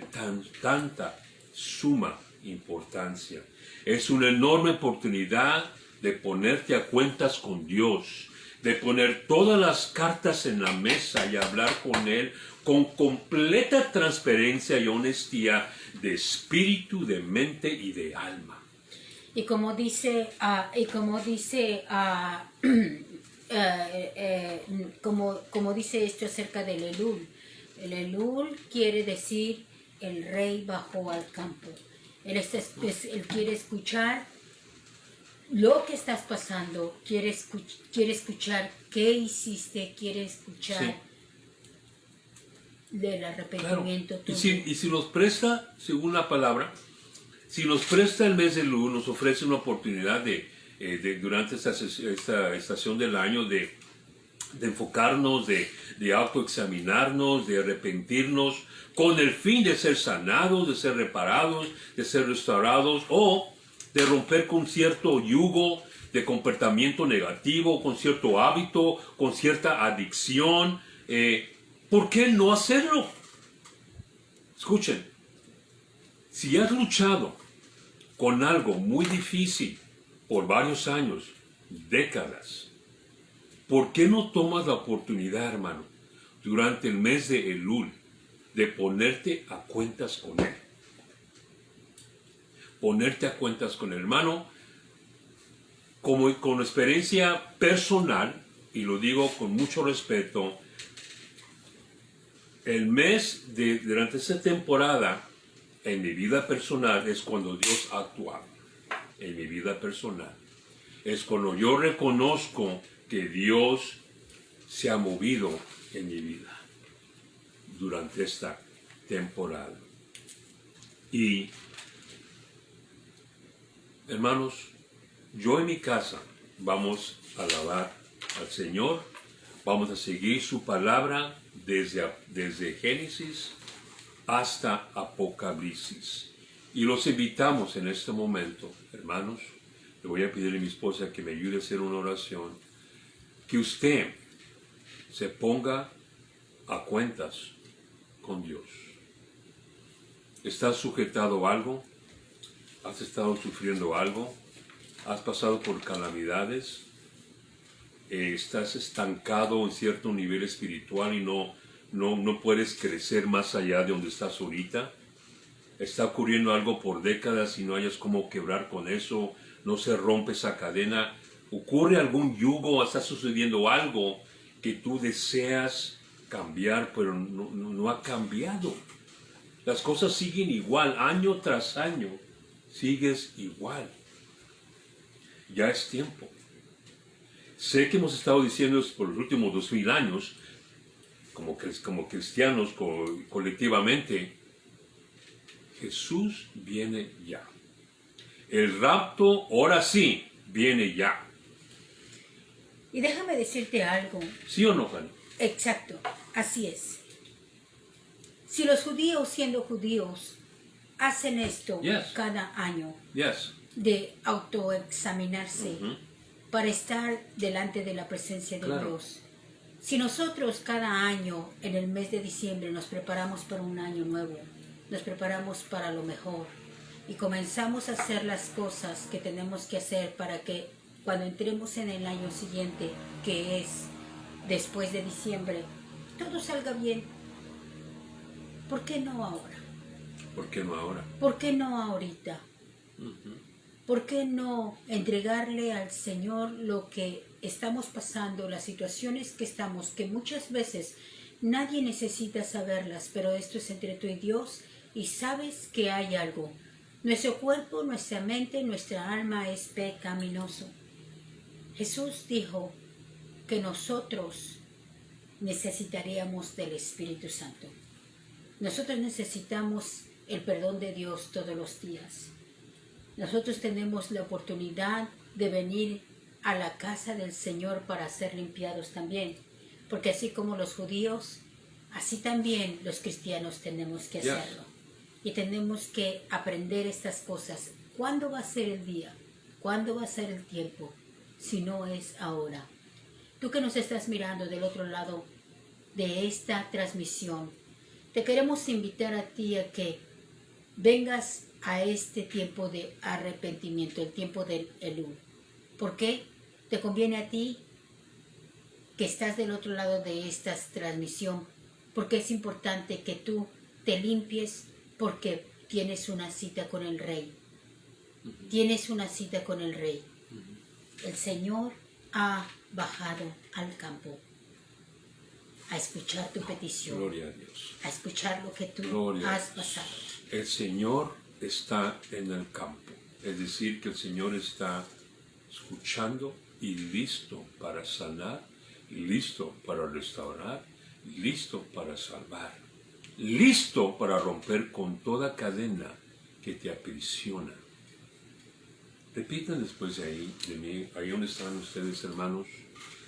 tanta suma importancia. Es una enorme oportunidad de ponerte a cuentas con Dios, de poner todas las cartas en la mesa y hablar con Él con completa transparencia y honestidad de espíritu, de mente y de alma. Y como dice, como dice esto acerca del Elul. El Elul quiere decir el rey bajó al campo. Él quiere escuchar lo que estás pasando, quiere escuchar qué hiciste, quiere escuchar del arrepentimiento. Claro. Y si nos presta, según la palabra, si nos presta el mes de Elul, nos ofrece una oportunidad durante esta estación del año de enfocarnos, de autoexaminarnos, de arrepentirnos, con el fin de ser sanados, de ser reparados, de ser restaurados, o de romper con cierto yugo de comportamiento negativo, con cierto hábito, con cierta adicción. ¿Por qué no hacerlo? Escuchen, si has luchado con algo muy difícil por varios años, décadas, ¿por qué no tomas la oportunidad, hermano, durante el mes de Elul, de ponerte a cuentas con Él? Ponerte a cuentas con el hermano, como con experiencia personal, y lo digo con mucho respeto, el mes durante esta temporada, en mi vida personal, es cuando Dios ha actuado. En mi vida personal. Es cuando yo reconozco que Dios se ha movido en mi vida durante esta temporada. Y, hermanos, yo en mi casa vamos a alabar al Señor, vamos a seguir su palabra desde Génesis hasta Apocalipsis. Y los invitamos en este momento, hermanos, le voy a pedirle a mi esposa que me ayude a hacer una oración, que usted se ponga a cuentas con Dios. ¿Estás sujetado a algo? ¿Has estado sufriendo algo? ¿Has pasado por calamidades? ¿Estás estancado en cierto nivel espiritual y no puedes crecer más allá de donde estás ahorita? ¿Está ocurriendo algo por décadas y no hayas cómo quebrar con eso? ¿No se rompe esa cadena? ¿Ocurre algún yugo? ¿Está sucediendo algo que tú deseas cambiar, pero no ha cambiado? Las cosas siguen igual, año tras año, sigues igual. Ya es tiempo. Sé que hemos estado diciendo esto por los últimos 2000 años, como cristianos colectivamente, Jesús viene ya. El rapto, ahora sí, viene ya. Y déjame decirte algo. ¿Sí o no, Juan? Exacto, así es. Si los judíos, siendo judíos, hacen esto cada año, de autoexaminarse para estar delante de la presencia de Dios. Si nosotros cada año, en el mes de diciembre, nos preparamos para un año nuevo, nos preparamos para lo mejor y comenzamos a hacer las cosas que tenemos que hacer para que cuando entremos en el año siguiente, que es después de diciembre, todo salga bien. ¿Por qué no ahora? ¿Por qué no ahora? ¿Por qué no ahorita? ¿Por qué no entregarle al Señor lo que estamos pasando, las situaciones que estamos, que muchas veces nadie necesita saberlas, pero esto es entre tú y Dios y sabes que hay algo. Nuestro cuerpo, nuestra mente, nuestra alma es pecaminoso. Jesús dijo que nosotros necesitaríamos del Espíritu Santo. Nosotros necesitamos el perdón de Dios todos los días. Nosotros tenemos la oportunidad de venir a la casa del Señor para ser limpiados también. Porque así como los judíos, así también los cristianos tenemos que hacerlo. Y tenemos que aprender estas cosas. ¿Cuándo va a ser el día? ¿Cuándo va a ser el tiempo? Si no es ahora. Tú que nos estás mirando del otro lado de esta transmisión, te queremos invitar a ti a que vengas a este tiempo de arrepentimiento, el tiempo del Elul. ¿Por qué? Te conviene a ti que estás del otro lado de esta transmisión, porque es importante que tú te limpies, porque tienes una cita con el Rey. Tienes una cita con el Rey. El Señor ha bajado al campo a escuchar tu petición. Gloria a Dios. A escuchar lo que tú Gloria has a Dios. pasado. El Señor está en el campo. Es decir, que el Señor está escuchando y listo para sanar, y listo para restaurar, y listo para salvar, listo para romper con toda cadena que te aprisiona. Repitan después de mí, ahí donde están ustedes, hermanos,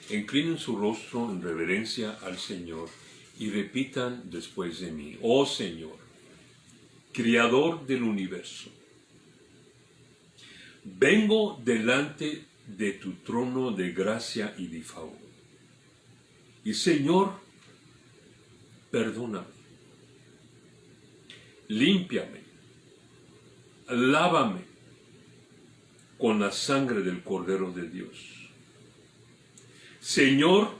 inclinen su rostro en reverencia al Señor y repitan después de mí: oh Señor, Creador del universo, vengo delante de tu trono de gracia y de favor. Y Señor, perdóname, límpiame, lávame con la sangre del Cordero de Dios. Señor,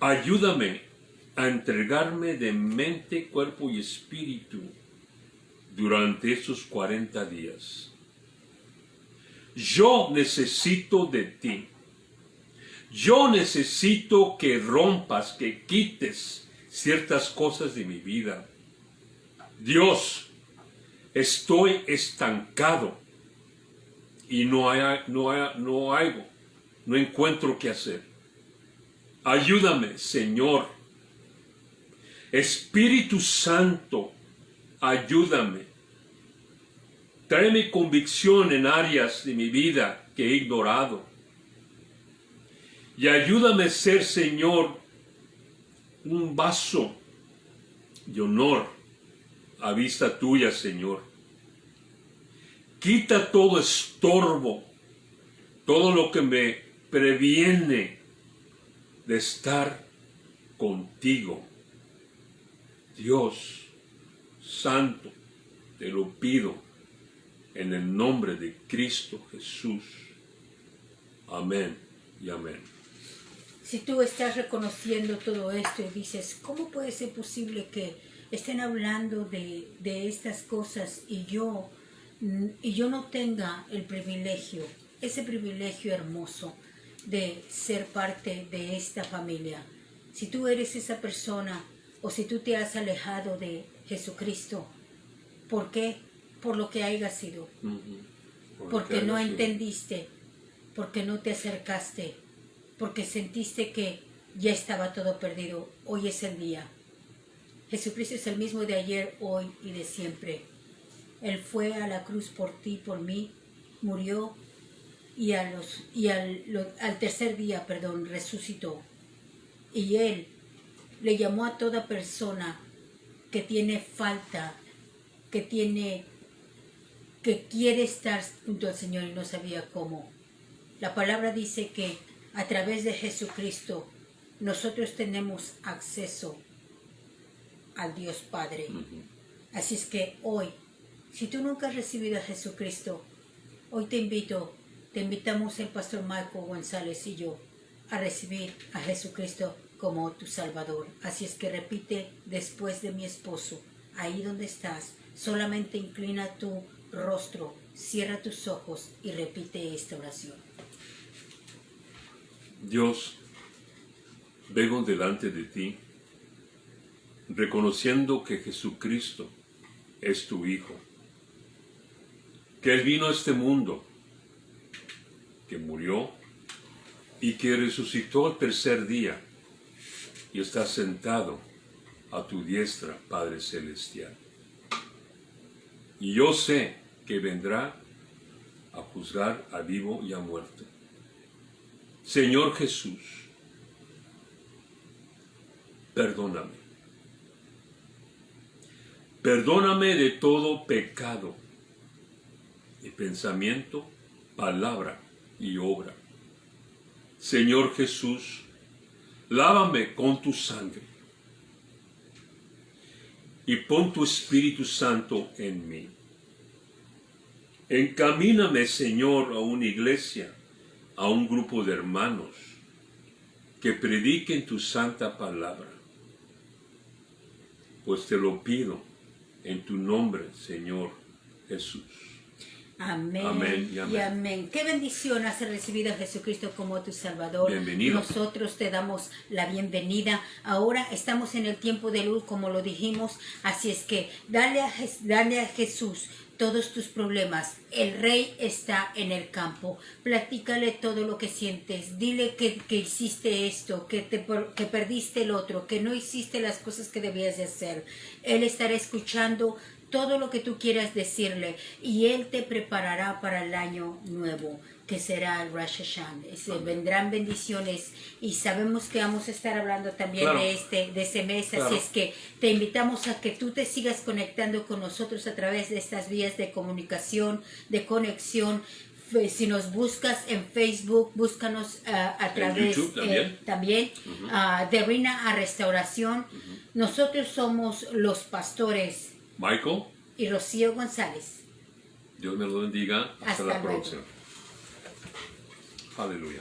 ayúdame a entregarme de mente, cuerpo y espíritu durante estos 40 días. Yo necesito de ti. Yo necesito que rompas, que quites ciertas cosas de mi vida. Dios, estoy estancado y no encuentro qué hacer. Ayúdame, Señor. Espíritu Santo, ayúdame. Tráeme convicción en áreas de mi vida que he ignorado. Y ayúdame a ser, Señor, un vaso de honor a vista tuya, Señor. Quita todo estorbo, todo lo que me previene de estar contigo. Dios Santo, te lo pido en el nombre de Cristo Jesús. Amén y amén. Si tú estás reconociendo todo esto y dices, ¿cómo puede ser posible que estén hablando de estas cosas y yo no tenga el privilegio, ese privilegio hermoso de ser parte de esta familia? Si tú eres esa persona o si tú te has alejado de Jesucristo, ¿por qué? Por lo que haya sido. Porque no entendiste, porque no te acercaste, porque sentiste que ya estaba todo perdido. Hoy es el día. Jesucristo es el mismo de ayer, hoy y de siempre. Él fue a la cruz por ti, por mí, murió y al tercer día, resucitó. Y Él le llamó a toda persona que tiene falta, que quiere estar junto al Señor y no sabía cómo. La palabra dice que a través de Jesucristo nosotros tenemos acceso al Dios Padre. Así es que hoy, si tú nunca has recibido a Jesucristo, hoy te invitamos el pastor Michael González y yo a recibir a Jesucristo como tu Salvador. Así es que repite después de mi esposo, ahí donde estás, solamente inclina tu rostro, cierra tus ojos y repite esta oración. Dios, vengo delante de ti, reconociendo que Jesucristo es tu Hijo, que Él vino a este mundo, que murió y que resucitó al tercer día y está sentado a tu diestra, Padre Celestial. Y yo sé que vendrá a juzgar a vivo y a muerto. Señor Jesús, perdóname. Perdóname de todo pecado, de pensamiento, palabra y obra. Señor Jesús, lávame con tu sangre y pon tu Espíritu Santo en mí. Encamíname, Señor, a una iglesia, a un grupo de hermanos que prediquen tu santa palabra. Pues te lo pido en tu nombre, Señor Jesús. Amén, Amén y y amén. amén. Qué bendición has recibido a Jesucristo como tu Salvador. Bienvenido. Nosotros te damos la bienvenida. Ahora estamos en el tiempo de luz, como lo dijimos. Así es que dale a Jesús todos tus problemas. El Rey está en el campo. Platícale todo lo que sientes. Dile que hiciste esto, que perdiste el otro, que no hiciste las cosas que debías de hacer. Él estará escuchando todo lo que tú quieras decirle y Él te preparará para el año nuevo, que será el Rosh Hashanah. Vendrán bendiciones y sabemos que vamos a estar hablando también Claro. de ese mes, Claro. así es que te invitamos a que tú te sigas conectando con nosotros a través de estas vías de comunicación, de conexión. Si nos buscas en Facebook, búscanos a través YouTube también. de Reina a Restauración. Nosotros somos los pastores Michael, y Rocío González. Dios me lo bendiga. Hasta la Hasta luego. próxima. Aleluya.